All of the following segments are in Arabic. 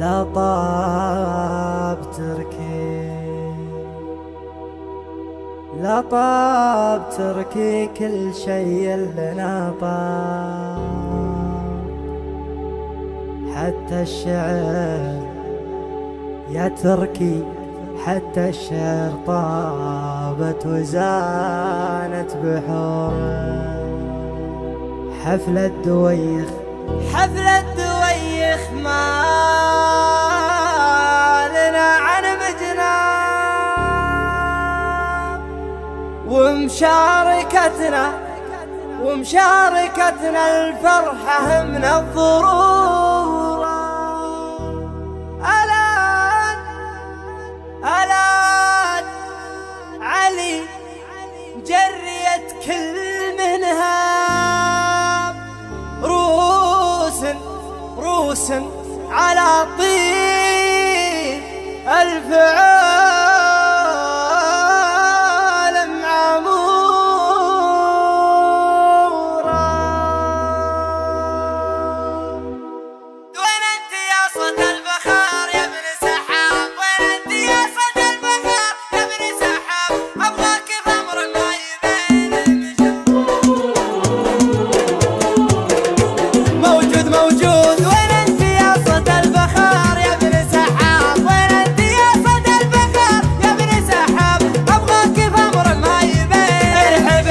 لا طاب تركي، لا طاب تركي كل شي لنا طاب، حتى الشعر يا تركي حتى الشعر طابت وزانت بحور. حفلة دويخ حفلة دويخ ما لنا عن مجناب، ومشاركتنا الفرحة من الضرورة. ألان علي جريت كل منها روس على طيب الفعال معمورة. وين انت يا صوت البخار يا ابن سحاب، وين انت يا صوت البخار يا ابن سحاب، ابغاك ضمر ما يبين المشاب. موجود وين انت يا صوت البخار يا ابن سحاب، وين انت يا صوت البخار يا ابن سحاب، ابغاك ضمر ما يبين. ارحب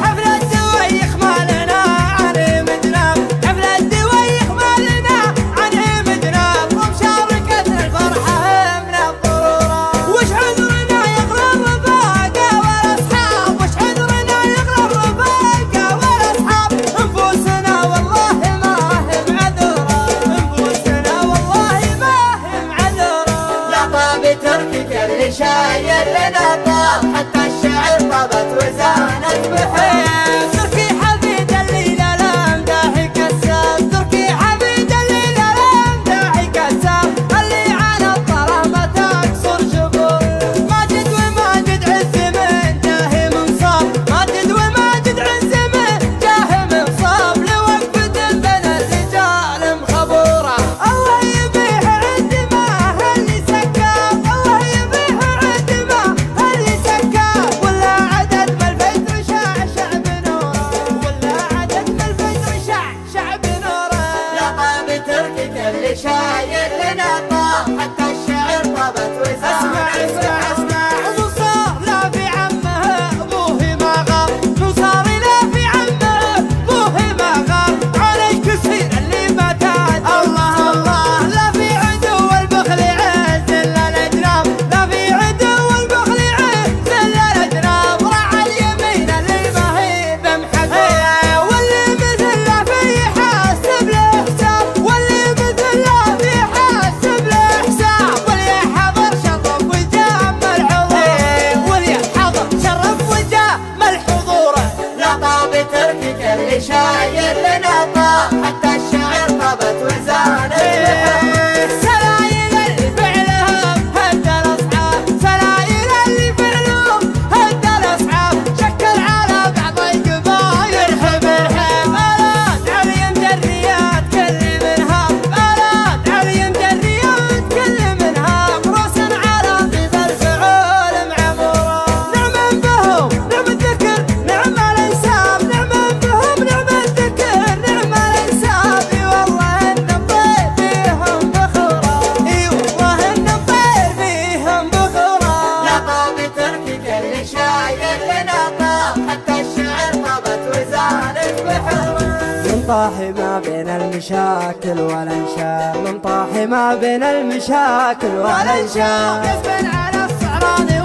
حفلة دويخ ما لنا عنهم جناب، حفلة دويخ ما لنا عنهم جناب، ومشاركتنا الفرحة من الضرورة. وش حذرنا يغلى الرفاقة والاصحاب، وش حذرنا يغلى الرفاقة والاصحاب، انفسنا والله ما هم عذرة، انفسنا والله ما هم عذرة. لا طاب تركي كل شاير لنا طاب، حتى الشعر طابت وزانت بحيل. تركي حبيب الليلة الامداحي كساب، تركي حبيب الليلة الامداحي كساب، اللي على الظلامة تكسر جبور. ماجد وماجد عز من جاه منصاب، ماجد وماجد عز من جاه منصاب، لوقفة بين الرجال مخبورة. الله يبيح عند ما اللي سكاب، الله يبيح عند ما اللي سكاب، ولا عدد ما الفجر شاع شعب نوره، ولا عدد ما الفجر شاع شعب نوره. لا طاب تركي كل شاير لنا طاب، حتى الشعر طابت وزانت. اسمع نصار لا في عمه ابوه ما غاب، نصار لا في عمه ابوه ما غاب، عليك يصير اللي ما تاد. الله لا في عدو والبخل عز الا الاجناب، لا في عدو والبخل عز الا الاجناب، راعى اليمين اللي ما هي بمحقه، واللي مثل لا في حاسب له حساب، واللي مثل لا في حاسب له حساب، واللي حضر شرف وجاه الحضور، واللي حضر شرف وجاه الحضور. لا طاب تركي كل شاير لنا طاب، حتى الشعر طابت وزانت بحيل. سلايل اللي فعلهم هد الاصحاب، سلايل اللي فعلهم هد الاصحاب، شكل على بعض القبايل. ارحب الات علي مجريات كل منها، الات علي مجريات كل منها، روس على طيب الفعول معمورة. نعم بهم نعم الذكر نعم الانساب، نعم بهم نعم الذكر نعم الانساب، اي والله ان الطير فيهم بخورة، اي والله ان الطير فيهم بخورة. لا طاب تركي كل شاير لنا طاب، حتى الشعر طابت وزانت بحور. من طاحي ما بين المشاكل والانشاب، من طاحي ما بين المشاكل والانشاب، يزبن على الصعراني